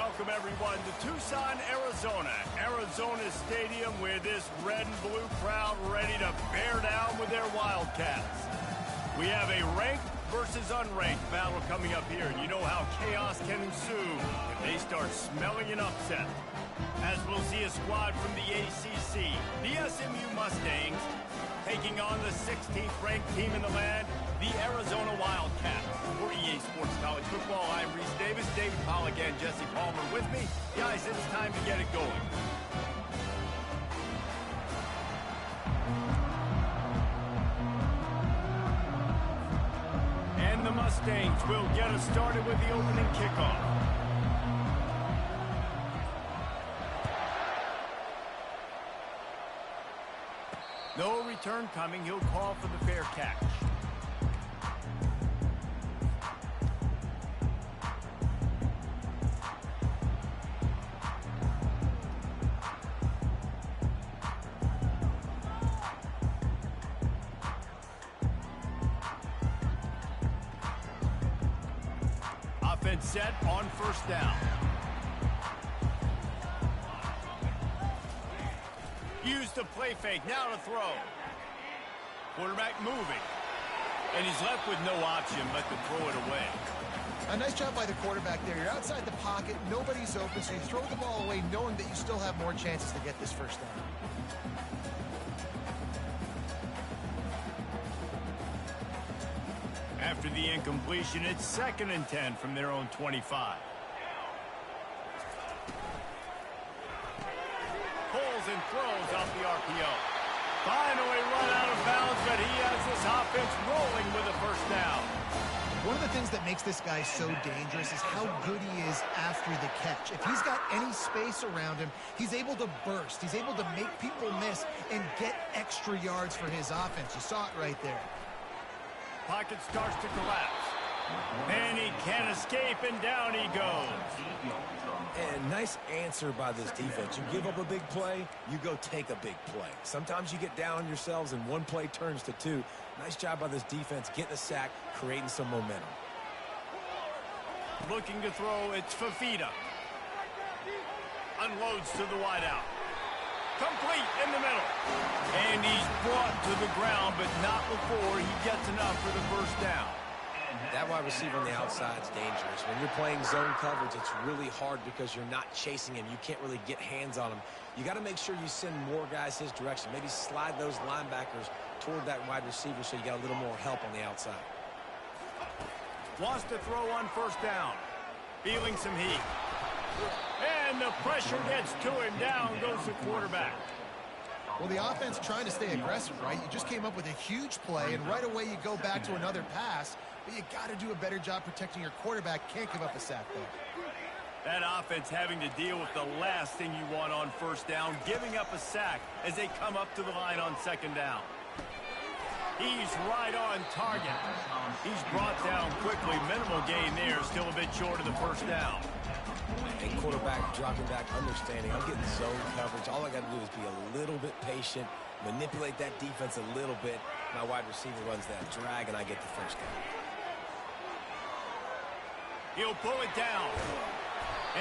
welcome everyone to Tucson, Arizona. Arizona Stadium with this red and blue crowd ready to bear down with their Wildcats. We have a ranked versus unranked battle coming up here, and you know how chaos can ensue if they start smelling an upset. As we'll see a squad from the ACC, the SMU Mustangs, taking on the 16th ranked team in the land, the Arizona Wildcats. For EA Sports College Football, I'm Reese Davis, David Pollack, and Jesse Palmer with me. Guys, it's time to get it going. And the Mustangs will get us started with the opening kickoff. No return coming. He'll call for the fair catch. Offense set on first down. Use the play fake, now to throw. Quarterback moving. And he's left with no option but to throw it away. A nice job by the quarterback there. You're outside the pocket, nobody's open, so you throw the ball away knowing that you still have more chances to get this first down. After the incompletion, it's 2nd and 10 from their own 25. Pulls and throws off the RPO. Finally run out of bounds, but he has this offense rolling with a first down. One of the things that makes this guy so dangerous is how good he is after the catch. If he's got any space around him, he's able to burst. He's able to make people miss and get extra yards for his offense. You saw it right there. Pocket starts to collapse. And he can't escape, and down he goes. And nice answer by this defense. You give up a big play, you go take a big play. Sometimes you get down on yourselves and one play turns to two. Nice job by this defense getting a sack, creating some momentum. Looking to throw, it's Fafita. Unloads to the wideout. Complete in the middle. And he's brought to the ground, but not before he gets enough for the first down. That wide receiver on the outside is dangerous. When you're playing zone coverage, it's really hard because you're not chasing him. You can't really get hands on him. You got to make sure you send more guys his direction. Maybe slide those linebackers toward that wide receiver so you got a little more help on the outside. Wants to throw on first down. Feeling some heat. And the pressure gets to him. Down goes the quarterback. Well, the offense trying to stay aggressive, right? You just came up with a huge play, and right away you go back to another pass, but you got to do a better job protecting your quarterback. Can't give up a sack, though. That offense having to deal with the last thing you want on first down, giving up a sack as they come up to the line on second down. He's right on target. He's brought down quickly. Minimal gain there, still a bit short of the first down. And quarterback dropping back, understanding I'm getting zone coverage. All I got to do is be a little bit patient, manipulate that defense a little bit. My wide receiver runs that drag, and I get the first down. He'll pull it down.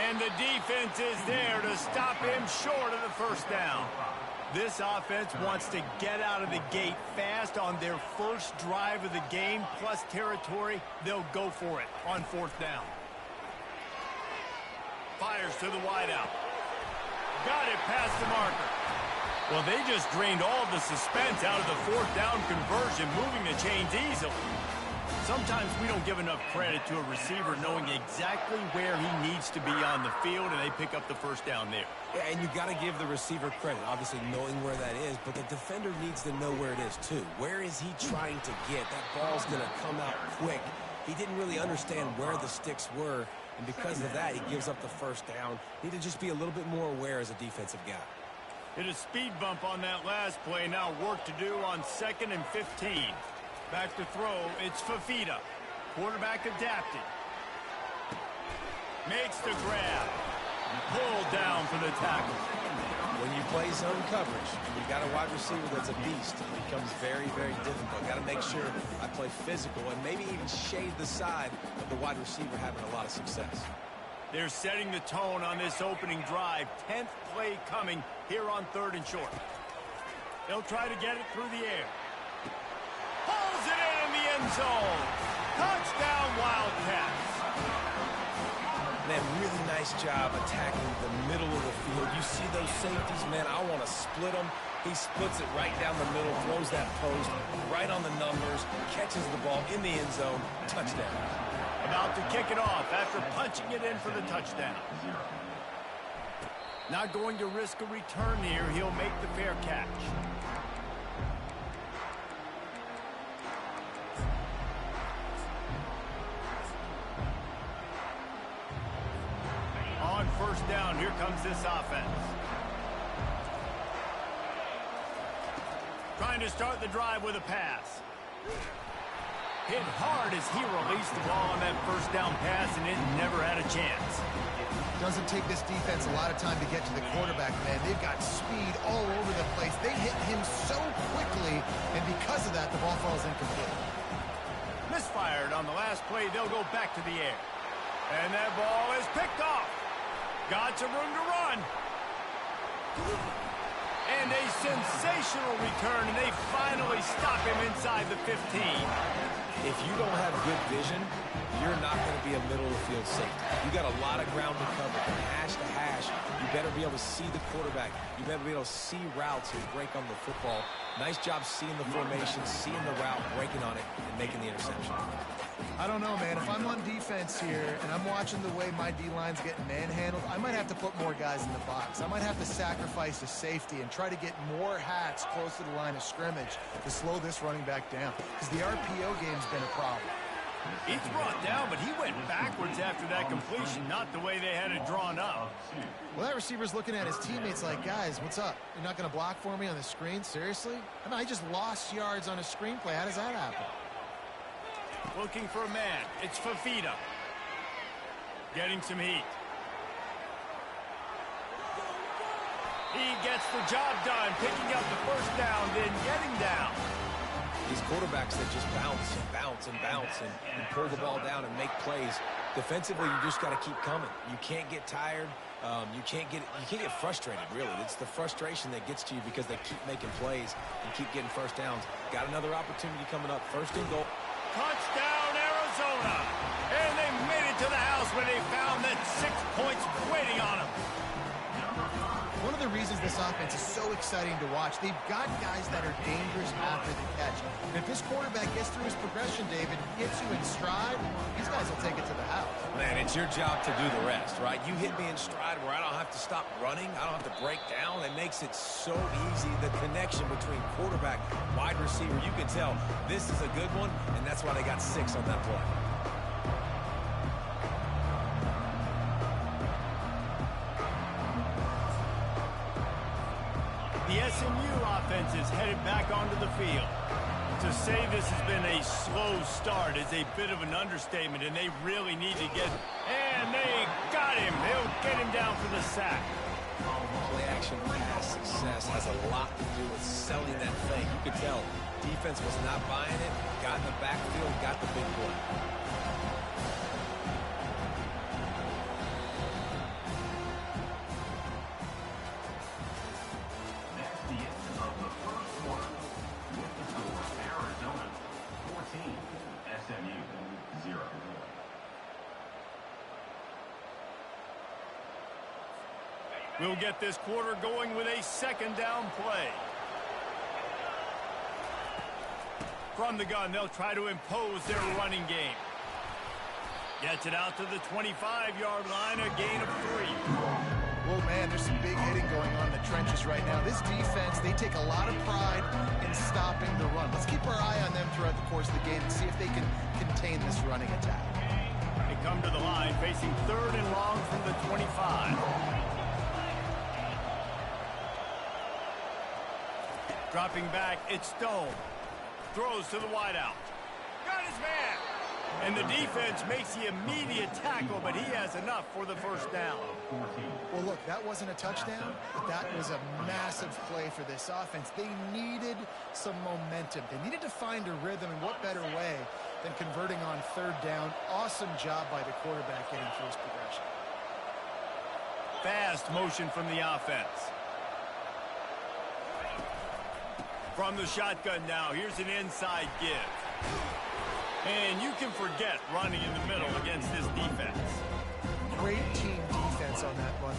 And the defense is there to stop him short of the first down. This offense wants to get out of the gate fast on their first drive of the game, plus territory. They'll go for it on fourth down. Fires to the wideout. Got it past the marker. Well, they just drained all the suspense out of the fourth down conversion, moving the chains easily. Sometimes we don't give enough credit to a receiver knowing exactly where he needs to be on the field, and they pick up the first down there. Yeah, and you got to give the receiver credit, obviously knowing where that is, but the defender needs to know where it is too. Where is he trying to get? That ball's going to come out quick. He didn't really understand where the sticks were, and because of that, he gives up the first down. Need to just be a little bit more aware as a defensive guy. Hit a speed bump on that last play. Now work to do on 2nd and 15. Back to throw, it's Fafita. Quarterback adapted. Makes the grab. Pulled down for the tackle. When you play zone coverage, you got a wide receiver that's a beast. It becomes very, very difficult. Got to make sure I play physical and maybe even shade the side of the wide receiver having a lot of success. They're setting the tone on this opening drive. 10th play coming here on 3rd and short. They'll try to get it through the air. Pulls it in the end zone. Touchdown, Wildcats. Man, really nice job attacking the middle of the field. You see those safeties, man, I want to split them. He splits it right down the middle, throws that post right on the numbers, catches the ball in the end zone. Touchdown. About to kick it off after punching it in for the touchdown. Not going to risk a return here. He'll make the fair catch. On 1st down, here comes this offense. Trying to start the drive with a pass. Hit hard as he released the ball on that 1st down pass, and it never had a chance. Doesn't take this defense a lot of time to get to the quarterback, man. They've got speed all over the place. They hit him so quickly, and because of that, the ball falls incomplete. Misfired on the last play. They'll go back to the air. And that ball is picked off. Got some room to run. And a sensational return, and they finally stop him inside the 15. If you don't have good vision, you're not going to be a middle-of-the-field safety. You got a lot of ground to cover from hash to hash. You better be able to see the quarterback. You better be able to see routes and break on the football. Nice job seeing the formation, seeing the route, breaking on it, and making the interception. I don't know, man. If I'm on defense here and I'm watching the way my D-line's getting manhandled, I might have to put more guys in the box. I might have to sacrifice a safety and try to get more hats close to the line of scrimmage to slow this running back down, because the RPO game's been a problem. He's brought down, but he went backwards after that completion, not the way they had it drawn up. Well, that receiver's looking at his teammates like, guys, what's up? You're not going to block for me on the screen? Seriously? I mean, I just lost yards on a screenplay. How does that happen? Looking for a man. It's Fafita. Getting some heat. He gets the job done, picking up the 1st down, then getting down. These quarterbacks that just bounce and bounce and bounce and pull the ball down and make plays. Defensively, you just got to keep coming. You can't get tired. You can't get frustrated, really. It's the frustration that gets to you because they keep making plays and keep getting 1st downs. Got another opportunity coming up. 1st and goal. Touchdown, Arizona. And they made it to the house when they found that 6 points waiting on them. One of the reasons this offense is so exciting to watch, they've got guys that are dangerous after the catch. And if this quarterback gets through his progression, David, gets you in stride, these guys will take it to the house. Man, it's your job to do the rest, right? You hit me in stride where I don't have to stop running. I don't have to break down. It makes it so easy. The connection between quarterback, wide receiver, you can tell this is a good one, and that's why they got 6 on that play. The SMU offense is headed back onto the field. To say this has been a slow start is a bit of an understatement, and they really need to get... And they got him. They'll get him down for the sack. Play action pass success has a lot to do with selling that thing. You could tell defense was not buying it, got in the backfield, got the big play. SMU 0. We'll get this quarter going with a 2nd down play. From the gun, they'll try to impose their running game. Gets it out to the 25-yard line, a gain of 3. Well, man, there's some big hitting going on in the trenches right now. This defense, they take a lot of pride in stopping the run. Let's keep our eye on them throughout the course of the game and see if they can contain this running attack. They come to the line facing 3rd and long from the 25. Dropping back, it's Stone. Throws to the wideout. Got his man. And the defense makes the immediate tackle, but he has enough for the 1st down. Well, look, that wasn't a touchdown, but that was a massive play for this offense. They needed some momentum. They needed to find a rhythm, and what better way than converting on 3rd down. Awesome job by the quarterback getting through his progression. fast motion from the offense. From the shotgun now, here's an inside give. And you can forget running in the middle against this defense. Great team defense on that run.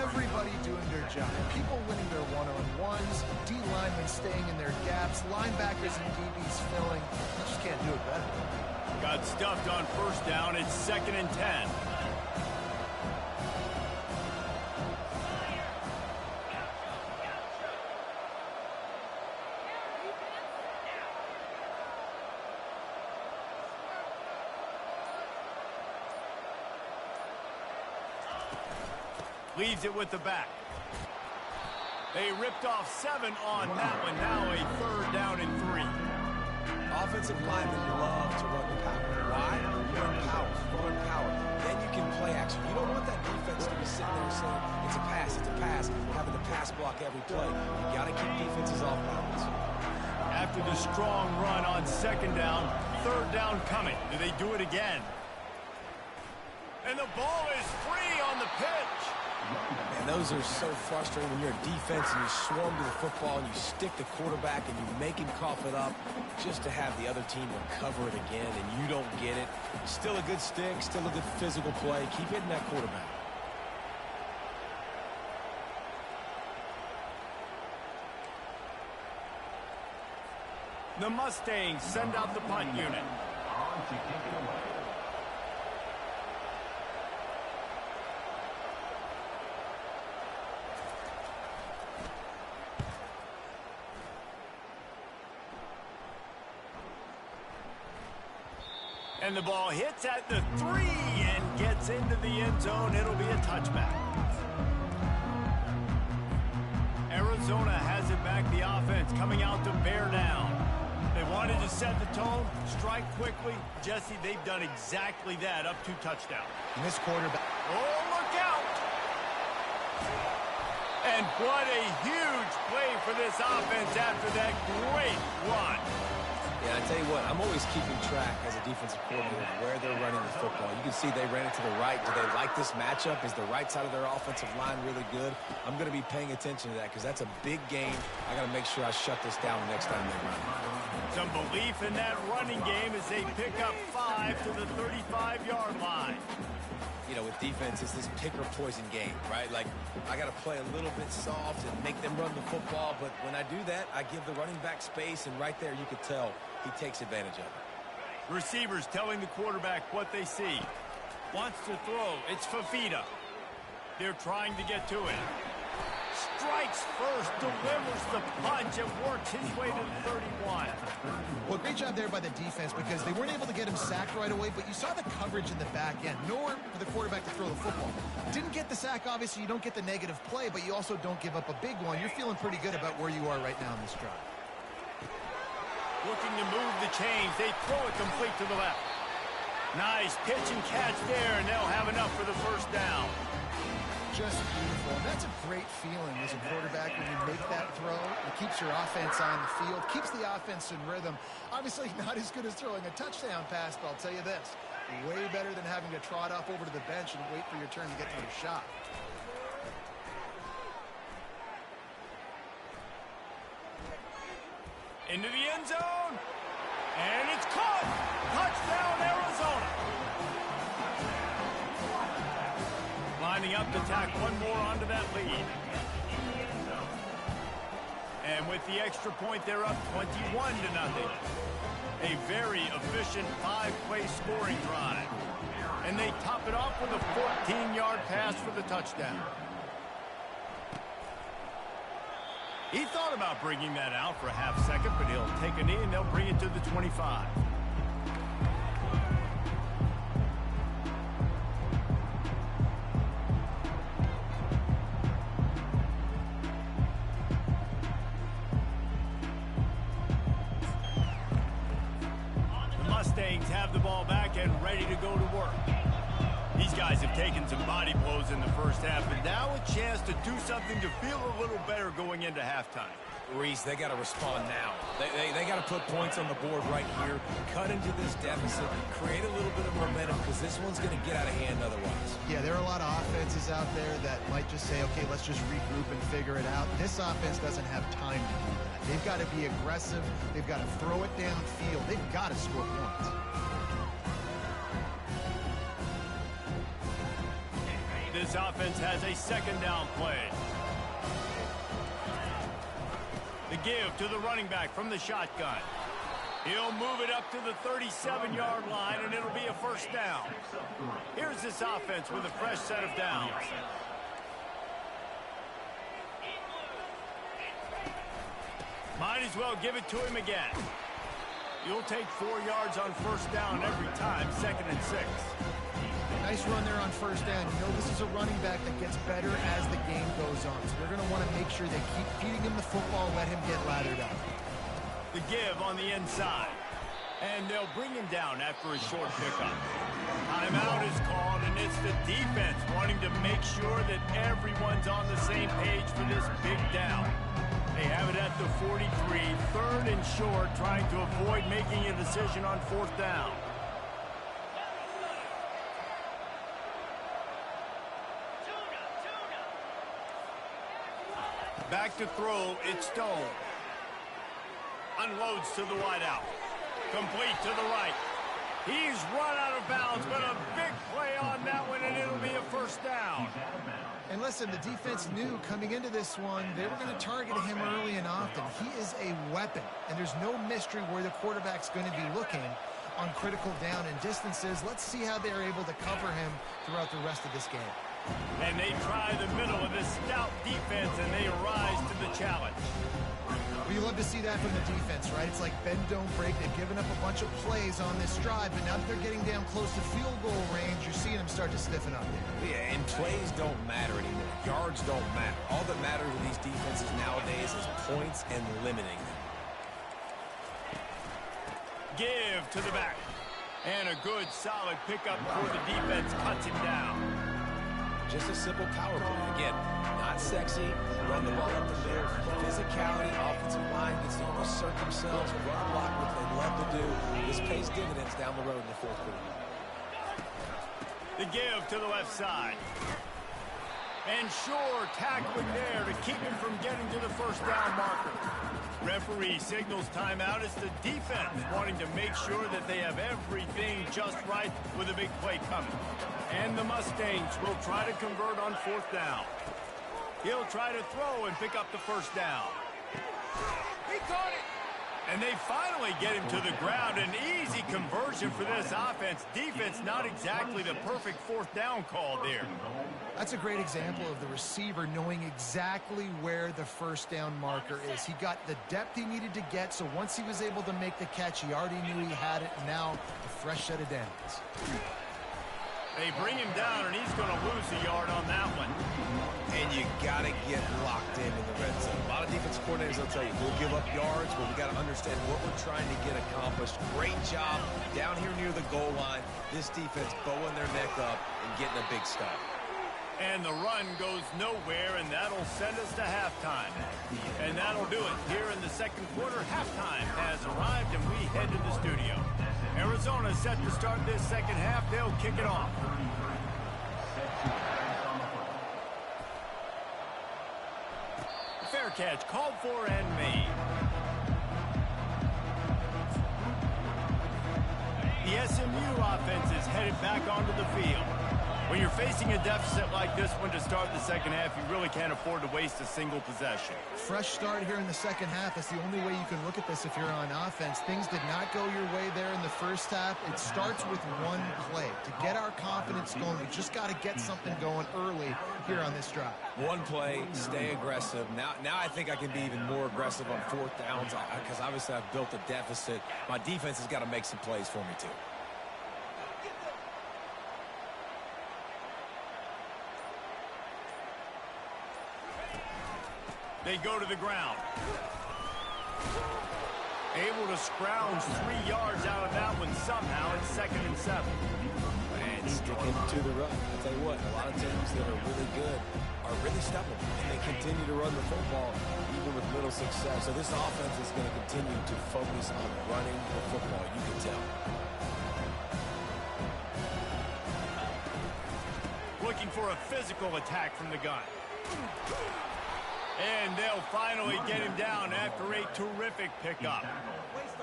Everybody doing their job. People winning their one-on-ones, D-linemen staying in their gaps, linebackers and DBs filling. You just can't do it better. Got stuffed on first down. It's 2nd and 10. Leaves it with the back. They ripped off 7 on that one. Now a 3rd down and 3. Offensive linemen love to run the power. Why? You run power. You run power. Then you can play action. You don't want that defense to be sitting there saying, it's a pass, having to pass block every play. You got to keep defenses off balance. After the strong run on 2nd down, 3rd down coming. Do they do it again? And the ball is free on the pitch. And those are so frustrating when you're a defense and you swarm to the football and you stick the quarterback and you make him cough it up just to have the other team recover it again and you don't get it. Still a good stick, still a good physical play. Keep hitting that quarterback. The Mustangs send out the punt unit. On to kick it away. And the ball hits at the 3 and gets into the end zone. It'll be a touchback. Arizona has it back. The offense coming out to bear down. They wanted to set the tone, strike quickly. Jesse, they've done exactly that up to touchdown. And this quarterback. Oh, look out! And what a huge play for this offense after that great run. Yeah, I tell you what, I'm always keeping track as a defensive coordinator of where they're running the football. You can see they ran it to the right. Do they like this matchup? Is the right side of their offensive line really good? I'm going to be paying attention to that because that's a big game. I got to make sure I shut this down the next time they run. Some belief in that running game as they pick up 5 to the 35-yard line. You know, with defense, it's this pick or poison game, right? Like, I got to play a little bit soft and make them run the football, but when I do that, I give the running back space, and right there you could tell he takes advantage of it. Receivers telling the quarterback what they see. Wants to throw. It's Fafita. They're trying to get to it. Strikes first, delivers the punch, and works his way to the 31. Well, great job there by the defense because they weren't able to get him sacked right away, but you saw the coverage in the back end. Nowhere for the quarterback to throw the football. Didn't get the sack, obviously. You don't get the negative play, but you also don't give up a big one. You're feeling pretty good about where you are right now in this drive. Looking to move the chains. They throw it complete to the left. Nice pitch and catch there, and they'll have enough for the first down. Just beautiful. And that's a great feeling as a quarterback when you make that throw. It keeps your offense on the field, keeps the offense in rhythm. Obviously not as good as throwing a touchdown pass, but I'll tell you this, way better than having to trot up over to the bench and wait for your turn to get another shot. Into the end zone, and it's caught. Touchdown, Arizona. Lining up to tack one more onto that lead. And with the extra point, they're up 21-0. A very efficient 5-play scoring drive. And they top it off with a 14-yard pass for the touchdown. He thought about bringing that out for a half second, but he'll take a knee and they'll bring it to the 25. The Mustangs have the ball back and ready to go to work. These guys have taken some body blows in the first half, but now a chance to do something to feel a little better going into halftime. Reese, they got to respond now. They got to put points on the board right here, cut into this deficit, create a little bit of momentum, because this one's going to get out of hand otherwise. Yeah, there are a lot of offenses out there that might just say, okay, let's just regroup and figure it out. This offense doesn't have time to do that. They've got to be aggressive. They've got to throw it downfield. They've got to score points. This offense has a second down play. The give to the running back from the shotgun. He'll move it up to the 37-yard line, and it'll be a first down. Here's this offense with a fresh set of downs. Might as well give it to him again. You'll take 4 yards on first down every time, 2nd and 6. Nice run there on first down. You know, this is a running back that gets better as the game goes on. So they're going to want to make sure they keep feeding him the football, let him get lathered up. The give on the inside. And they'll bring him down after a short pickup. Timeout is called, and it's the defense wanting to make sure that everyone's on the same page for this big down. They have it at the 43, 3rd and short, trying to avoid making a decision on 4th down. Back to throw, it's Stone. Unloads to the wideout. Complete to the right. He's run out of bounds, but a big play on that one, and it'll be a first down. And listen, the defense knew coming into this one, they were going to target him early and often. He is a weapon, and there's no mystery where the quarterback's going to be looking on critical down and distances. Let's see how they're able to cover him throughout the rest of this game. And they try the middle of this stout defense, and they rise to the challenge. Well, you love to see that from the defense, right? It's like bend, don't break. They've given up a bunch of plays on this drive, but now that they're getting down close to field goal range, you're seeing them start to stiffen up there. Yeah, and plays don't matter anymore. Yards don't matter. All that matters with these defenses nowadays is points and limiting them. Give to the back. And a good, solid pickup before the defense cuts him down. Just a simple power play. Again, not sexy, run the ball up the middle. Physicality, offensive line gets to assert themselves, run block, what they love to do. This pays dividends down the road in the 4th quarter. The give to the left side. And Shore tackling there to keep him from getting to the first down marker. Referee signals timeout. It's the defense wanting to make sure that they have everything just right with a big play coming. And the Mustangs will try to convert on 4th down. He'll try to throw and pick up the first down. He caught it! And they finally get him to the ground. An easy conversion for this offense. Defense, not exactly the perfect 4th down call there. That's a great example of the receiver knowing exactly where the first down marker is. He got the depth he needed to get, so once he was able to make the catch, he already knew he had it. Now, a fresh set of downs. They bring him down, and he's going to lose a yard on that one. And you got to get locked in the red zone. A lot of defensive coordinators will tell you, we'll give up yards, but we got to understand what we're trying to get accomplished. Great job down here near the goal line. This defense bowing their neck up and getting a big stop. And the run goes nowhere, and that'll send us to halftime. And that'll do it here in the 2nd quarter. Halftime has arrived, and we head to the studio. Arizona set to start this 2nd half. They'll kick it off. Fair catch called for and made. The SMU offense is headed back onto the field. When you're facing a deficit like this one to start the 2nd half, you really can't afford to waste a single possession. Fresh start here in the 2nd half. That's the only way you can look at this if you're on offense. Things did not go your way there in the first half. It starts with one play. To get our confidence going, we just got to get something going early here on this drive. One play, stay aggressive. Now I think I can be even more aggressive on 4th downs because obviously I've built a deficit. My defense has got to make some plays for me too. They go to the ground. Able to scrounge 3 yards out of that one somehow. It's 2nd and 7. And and sticking to the run. I'll tell you what, a lot of teams that are really good are really stubborn, and they continue to run the football even with little success. So this offense is going to continue to focus on running the football, you can tell. Looking for a physical attack from the gun. And they'll finally get him down after a terrific pickup.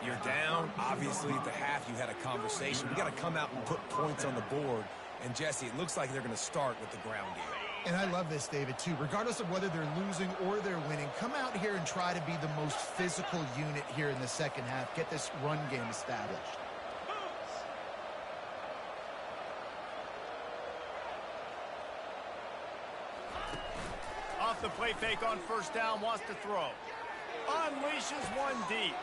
You're down. Obviously, at the half, you had a conversation. We got to come out and put points on the board. And, Jesse, it looks like they're going to start with the ground game. And I love this, David, too. Regardless of whether they're losing or they're winning, come out here and try to be the most physical unit here in the second half. Get this run game established. Off the play fake on first down, wants to throw. Unleashes one deep.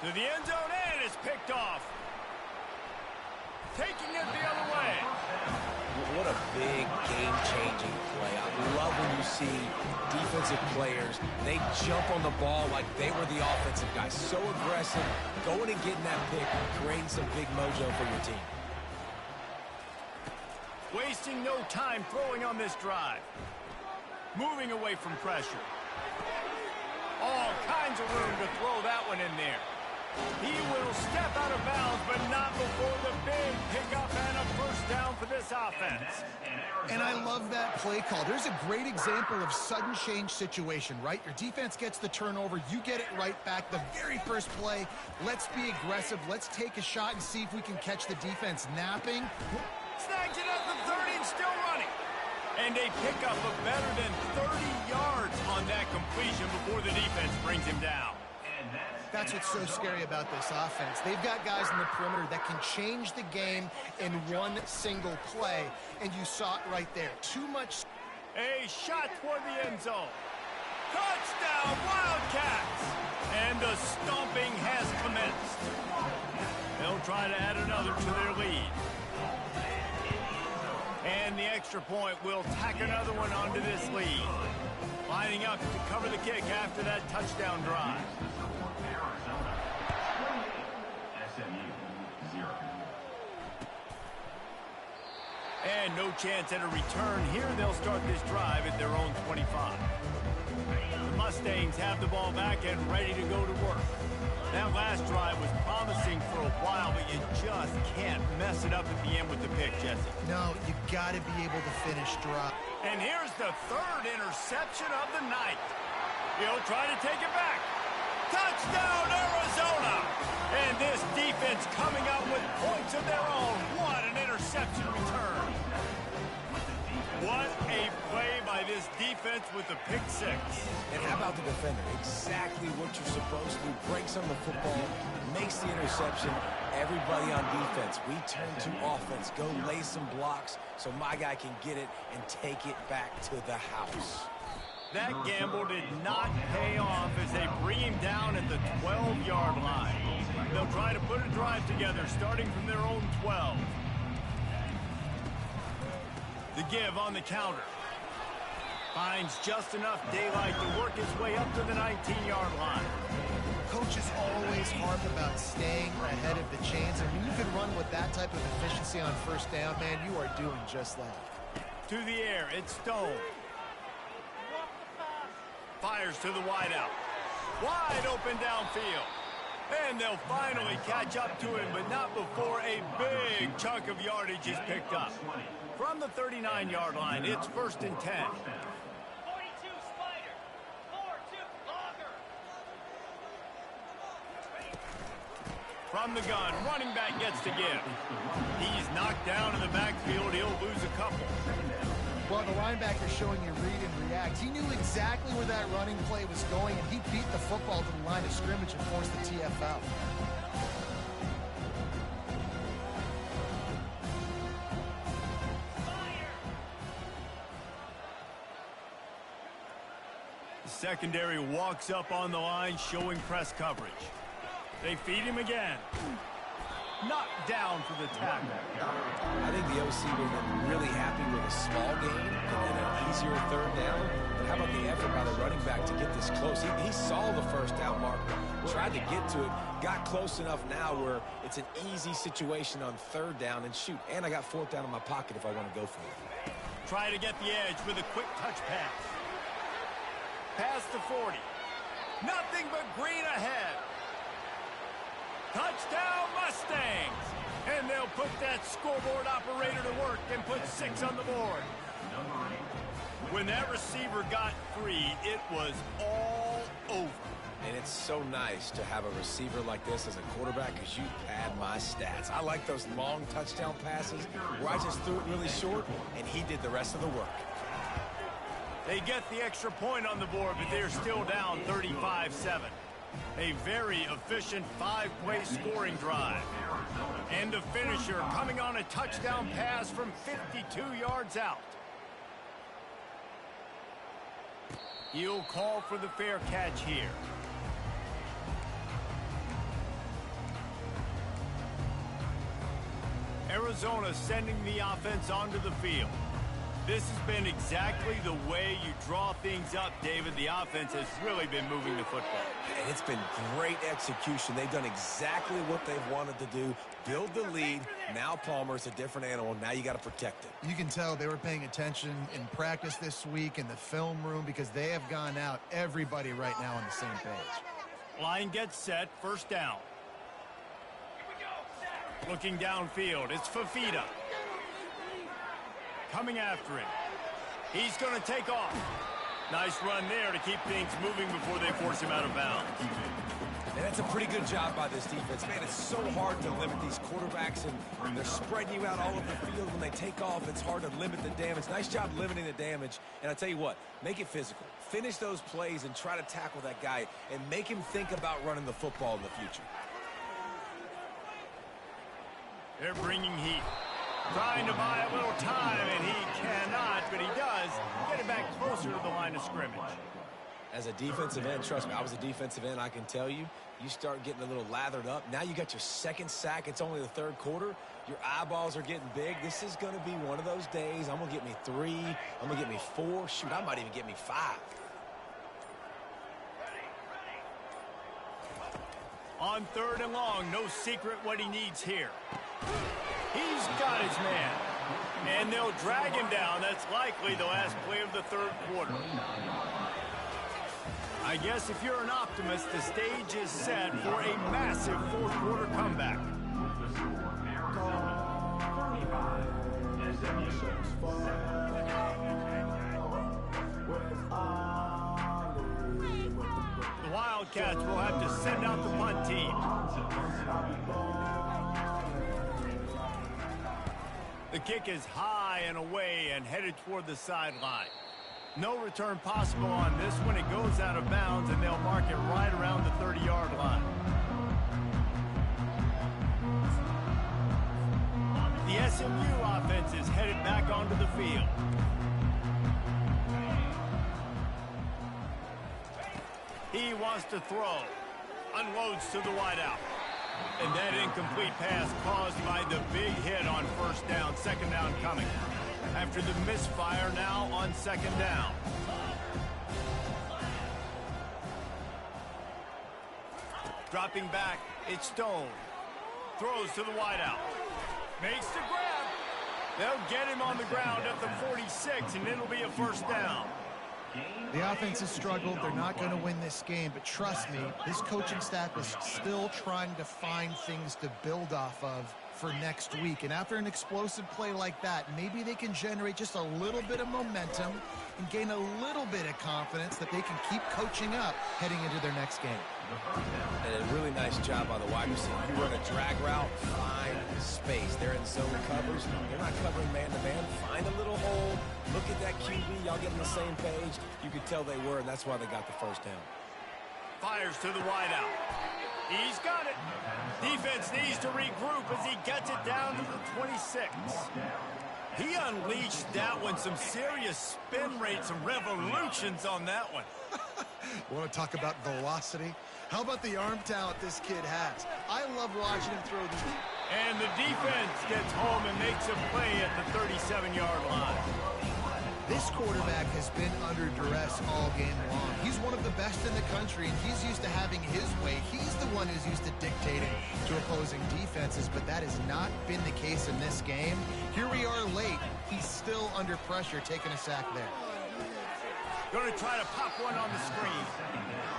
To the end zone, and it's picked off. Taking it the other way. What a big game-changing play. I love when you see defensive players, they jump on the ball like they were the offensive guys. So aggressive, going and getting that pick, creating some big mojo for your team. Wasting no time throwing on this drive. Moving away from pressure. All kinds of room to throw that one in there. He will step out of bounds, but not before the big pickup and a first down for this offense. And I love that play call. There's a great example of sudden change situation, right? Your defense gets the turnover. You get it right back. The very first play, let's be aggressive. Let's take a shot and see if we can catch the defense napping. Snags it at the 30 and still running. And a pickup of better than 30 yards on that completion before the defense brings him down. That's what's so scary about this offense. They've got guys in the perimeter that can change the game in one single play, and you saw it right there. Too much. A shot toward the end zone. Touchdown, Wildcats! And the stomping has commenced. They'll try to add another to their lead. And the extra point will tack another one onto this lead. Lining up to cover the kick after that touchdown drive. SMU 0. And no chance at a return here. They'll start this drive at their own 25. The Mustangs have the ball back and ready to go to work. That last drive was promising for a while, but you just can't mess it up at the end with the pick, Jesse. No, you got to be able to finish drive. And here's the third interception of the night. He'll try to take it back. Touchdown, Arizona! And this defense coming up with points of their own. What an interception return. What a play by this defense with the pick six. And how about the defender? Exactly what you're supposed to do. Breaks on the football, makes the interception. Everybody on defense, we turn to offense. Go lay some blocks so my guy can get it and take it back to the house. That gamble did not pay off as they bring him down at the 12-yard line. They'll try to put a drive together starting from their own 12. The give on the counter. Finds just enough daylight to work his way up to the 19-yard line. Coaches always harp about staying ahead of the chains, and when you can run with that type of efficiency on first down, man, you are doing just that. To the air, it's Stone. Fires to the wideout. Wide open downfield. And they'll finally catch up to him, but not before a big chunk of yardage is picked up. From the 39-yard line, it's 1st and 10. 42 Spider. 4-2 Logger. From the gun, running back gets to give. He's knocked down in the backfield. He'll lose a couple. Well, the linebacker showing you read and react. He knew exactly where that running play was going, and he beat the football to the line of scrimmage and forced the TFL. The secondary walks up on the line, showing press coverage. They feed him again. Knocked down for the tackle. I think the OC would have been really happy with a small gain and an easier third down. But how about the effort by the running back to get this close? He saw the first down marker, tried to get to it, got close enough now where it's an easy situation on third down and shoot. And I got fourth down in my pocket if I want to go for it. Try to get the edge with a quick touch pass. Pass to 40. Nothing but green ahead. Touchdown Mustangs! And they'll put that scoreboard operator to work and put 6 on the board. When that receiver got free, it was all over. And it's so nice to have a receiver like this as a quarterback because you pad my stats. I like those long touchdown passes where I just threw it really short and he did the rest of the work. They get the extra point on the board, but they're still down 35-7. A very efficient 5-play scoring drive. And the finisher coming on a touchdown pass from 52 yards out. He'll call for the fair catch here. Arizona sending the offense onto the field. This has been exactly the way you draw things up, David. The offense has really been moving the football. And it's been great execution. They've done exactly what they've wanted to do. Build the lead. Now Palmer's a different animal. Now you got to protect it. You can tell they were paying attention in practice this week in the film room because they have gone out, everybody right now on the same page. Line gets set, first down. Looking downfield, it's Fafita. Coming after him. He's going to take off. Nice run there to keep things moving before they force him out of bounds. And that's a pretty good job by this defense. Man, it's so hard to limit these quarterbacks, and they're spreading you out all over the field. When they take off, it's hard to limit the damage. Nice job limiting the damage. And I tell you what, make it physical. Finish those plays and try to tackle that guy and make him think about running the football in the future. They're bringing heat. Trying to buy a little time, and he cannot, but he does get it back closer to the line of scrimmage. As a defensive end, trust me, I was a defensive end, I can tell you, you start getting a little lathered up. Now you got your second sack. It's only the third quarter. Your eyeballs are getting big. This is going to be one of those days. I'm going to get me 3. I'm going to get me 4. Shoot, I might even get me 5. On third and long, no secret what he needs here. He's got his man. And they'll drag him down. That's likely the last play of the third quarter. I guess if you're an optimist, the stage is set for a massive fourth quarter comeback. The Wildcats will have to send out the punt team. The kick is high and away and headed toward the sideline. No return possible on this one. It goes out of bounds, and they'll mark it right around the 30-yard line. The SMU offense is headed back onto the field. He wants to throw. Unloads to the wideout. And that incomplete pass caused by the big hit on first down. Second down coming. After the misfire, now on second down. Dropping back, it's Stone. Throws to the wideout. Makes the grab. They'll get him on the ground at the 46, and it'll be a first down. The offense has struggled. They're not going to win this game, but trust me, this coaching staff is still trying to find things to build off of for next week. And after an explosive play like that, maybe they can generate just a little bit of momentum and gain a little bit of confidence that they can keep coaching up heading into their next game. And a really nice job by the wide receiver. You run a drag route, find space. They're in zone covers. They're not covering man-to-man. Find a little hole. Look at that QB. Y'all get on the same page. You could tell they were, and that's why they got the first down. Fires to the wideout. He's got it. Defense needs to regroup as he gets it down to the 26. He unleashed that one. Some serious spin rates, some revolutions on that one. Want to talk about velocity? How about the arm talent this kid has? I love watching him throw these. And the defense gets home and makes a play at the 37-yard line. This quarterback has been under duress all game long. He's one of the best. best in the country, and he's used to having his way. He's the one who's used to dictating to opposing defenses, but that has not been the case in this game. Here we are late. He's still under pressure, taking a sack there. Going to try to pop one on the screen.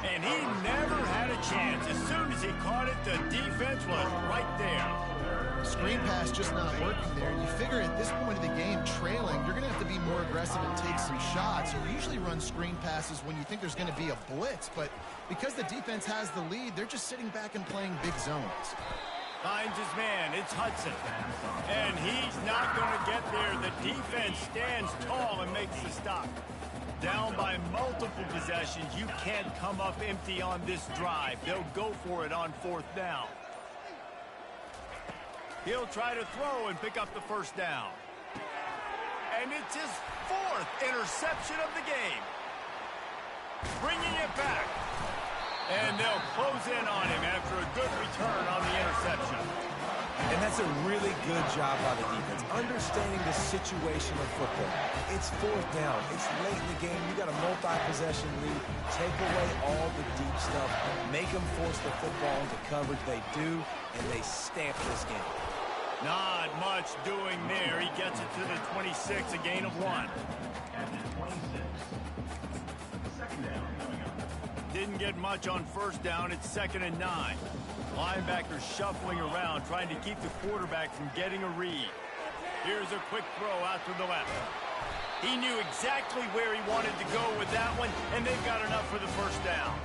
And he never had a chance. As soon as he caught it, the defense was right there. Screen pass just not working there. You figure at this point of the game, trailing, you're going to have to be more aggressive and take some shots. You usually run screen passes when you think there's going to be a blitz, but because the defense has the lead, they're just sitting back and playing big zones. Finds his man. It's Hudson. And he's not going to get there. The defense stands tall and makes the stop. Down by multiple possessions. You can't come up empty on this drive. They'll go for it on 4th down. He'll try to throw and pick up the first down. And it's his 4th interception of the game. Bringing it back. And they'll close in on him after a good return on the interception. And that's a really good job by the defense, understanding the situation of football. It's 4th down. It's late in the game. You got a multi-possession lead. Take away all the deep stuff. Make them force the football into coverage. They do, and they stamp this game. Not much doing there. He gets it to the 26, a gain of 1. Didn't get much on 1st down. It's 2nd and 9. Linebackers shuffling around, trying to keep the quarterback from getting a read. Here's a quick throw out to the left. He knew exactly where he wanted to go with that one, and they've got enough for the first down.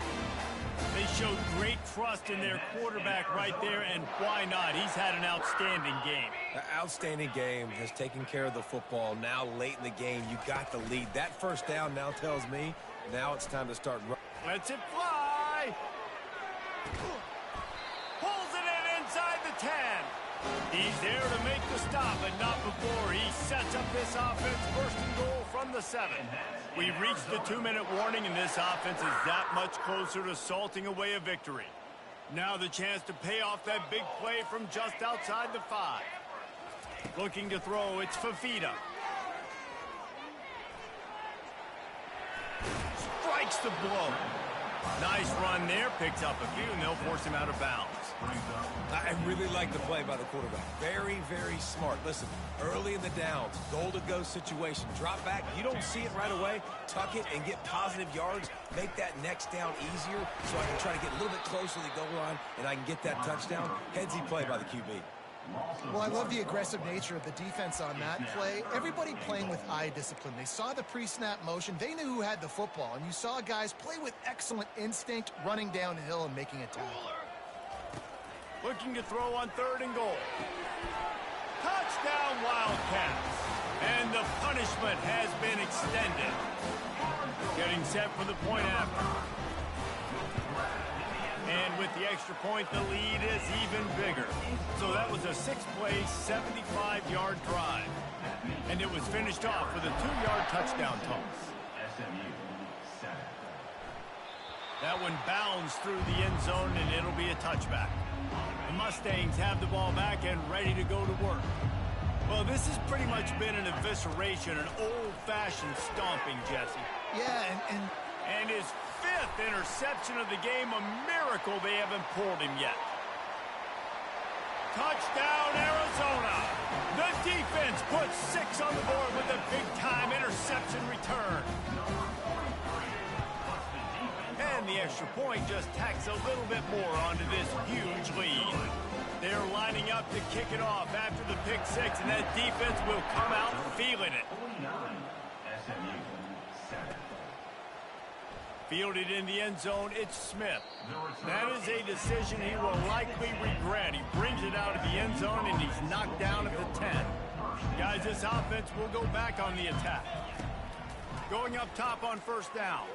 They showed great trust in their quarterback right there, and why not? He's had an outstanding game. Outstanding game, has taken care of the football. Now late in the game, you got the lead. That first down now tells me now it's time to start running. Lets it fly. Pulls it in inside the 10. He's there to make the stop, but not before. He sets up this offense, 1st and goal from the 7. We've reached the 2-minute warning, and this offense is that much closer to salting away a victory. Now the chance to pay off that big play from just outside the 5. Looking to throw, it's Fafita. Strikes the blow. Nice run there, picks up a few, and they'll force him out of bounds. I really like the play by the quarterback. Very, very smart. Listen, early in the downs, goal-to-go situation. Drop back, you don't see it right away. Tuck it and get positive yards. Make that next down easier so I can try to get a little bit closer to the goal line and I can get that touchdown. Headsy play by the QB. Well, I love the aggressive nature of the defense on that play. Everybody playing with eye discipline. They saw the pre-snap motion. They knew who had the football, and you saw guys play with excellent instinct, running downhill and making a tackle. Looking to throw on 3rd and goal. Touchdown Wildcats. And the punishment has been extended. Getting set for the point after. And with the extra point, the lead is even bigger. So that was a 6-play, 75-yard drive. And it was finished off with a 2-yard touchdown toss. SMU 7. That one bounds through the end zone, and it'll be a touchback. The Mustangs have the ball back and ready to go to work. Well, this has pretty much been an evisceration, an old-fashioned stomping, Jesse. Yeah, And his 5th interception of the game, a miracle they haven't pulled him yet. Touchdown, Arizona. The defense puts 6 on the board with a big-time interception return. And the extra point just tacks a little bit more onto this huge lead. They're lining up to kick it off after the pick 6, and that defense will come out feeling it. 49. SMU 7. Fielded in the end zone, it's Smith. That is a decision he will likely regret. He brings it out of the end zone, and he's knocked down at the 10. Guys, this offense will go back on the attack. Going up top on 1st down.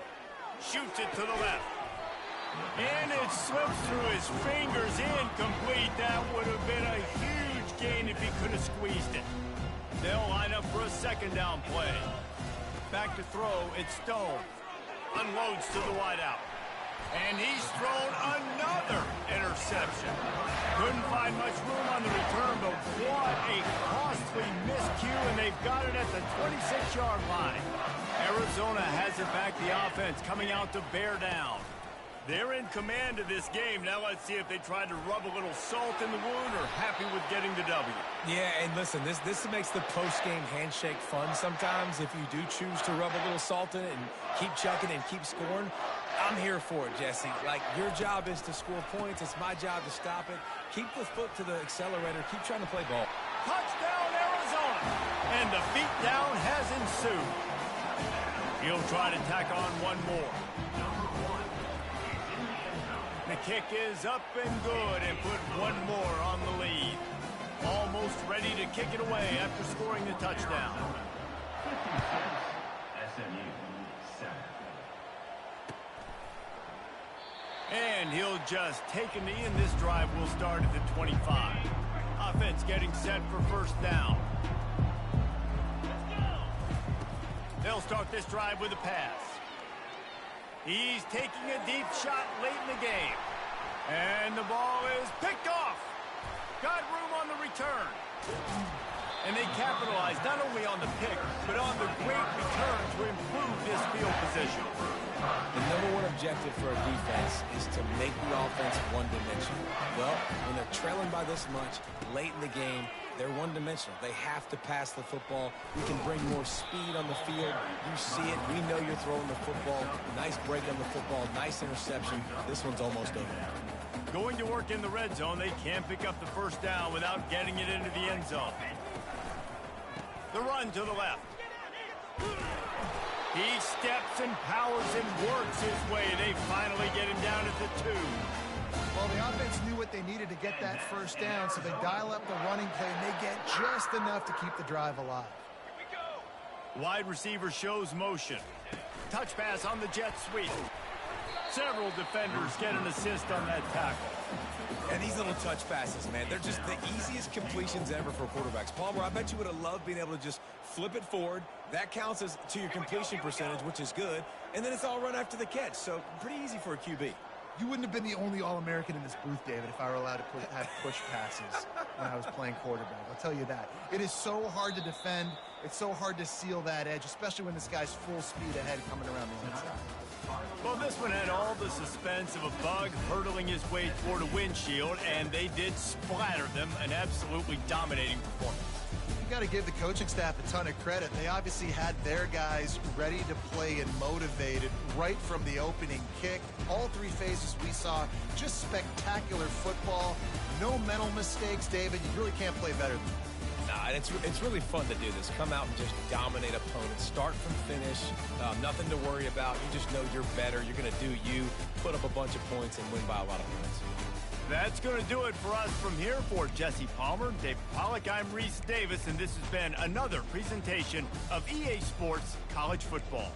Shoots it to the left. And it slips through his fingers, incomplete. That would have been a huge gain if he could have squeezed it. They'll line up for a 2nd down play. Back to throw, it's Stone. Unloads to the wideout. And he's thrown another interception. Couldn't find much room on the return, but what a costly miscue, and they've got it at the 26-yard line. Arizona has it back, the offense coming out to bear down. They're in command of this game. Now let's see if they try to rub a little salt in the wound or happy with getting the W. Yeah, and listen, this makes the post-game handshake fun sometimes. If you do choose to rub a little salt in it and keep chucking and keep scoring, I'm here for it, Jesse. Like, your job is to score points. It's my job to stop it. Keep the foot to the accelerator. Keep trying to play ball. Touchdown, Arizona! And the beatdown has ensued. He'll try to tack on one more. The kick is up and good and put one more on the lead. Almost ready to kick it away after scoring the touchdown. SMU 7. And he'll just take a knee, and this drive will start at the 25. Offense getting set for first down. They'll start this drive with a pass. He's taking a deep shot late in the game. And the ball is picked off. Got room on the return. And they capitalized not only on the pick, but on the great return to improve this field position. The number one objective for a defense is to make the offense one-dimensional. Well, when they're trailing by this much, late in the game, they're one-dimensional. They have to pass the football. We can bring more speed on the field. You see it. We know you're throwing the football. Nice break on the football. Nice interception. This one's almost over. Going to work in the red zone, they can't pick up the first down without getting it into the end zone. The run to the left. He steps and powers and works his way. They finally get him down at the 2. Well, the offense knew what they needed to get that first down, so they dial up the running play, and they get just enough to keep the drive alive. Wide receiver shows motion. Touch pass on the jet sweep. Several defenders get an assist on that tackle. And these little touch passes, man, they're just the easiest completions ever for quarterbacks. Palmer, I bet you would have loved being able to just flip it forward. That counts as to your completion percentage, which is good. And then it's all run after the catch, so pretty easy for a QB. You wouldn't have been the only All-American in this booth, David, if I were allowed to have push passes when I was playing quarterback. I'll tell you that. It is so hard to defend. It's so hard to seal that edge, especially when this guy's full speed ahead coming around the inside. Well, this one had all the suspense of a bug hurtling his way toward a windshield, and they did splatter them, an absolutely dominating performance. You got to give the coaching staff a ton of credit. They obviously had their guys ready to play and motivated right from the opening kick. All three phases we saw, just spectacular football. No mental mistakes, David. You really can't play better than that. Nah, and it's really fun to do this. Come out and just dominate opponents. Start from finish. Nothing to worry about. You just know you're better. You're going to do you, put up a bunch of points, and win by a lot of points. That's going to do it for us from here. For Jesse Palmer, David Pollack, I'm Reese Davis, and this has been another presentation of EA Sports College Football.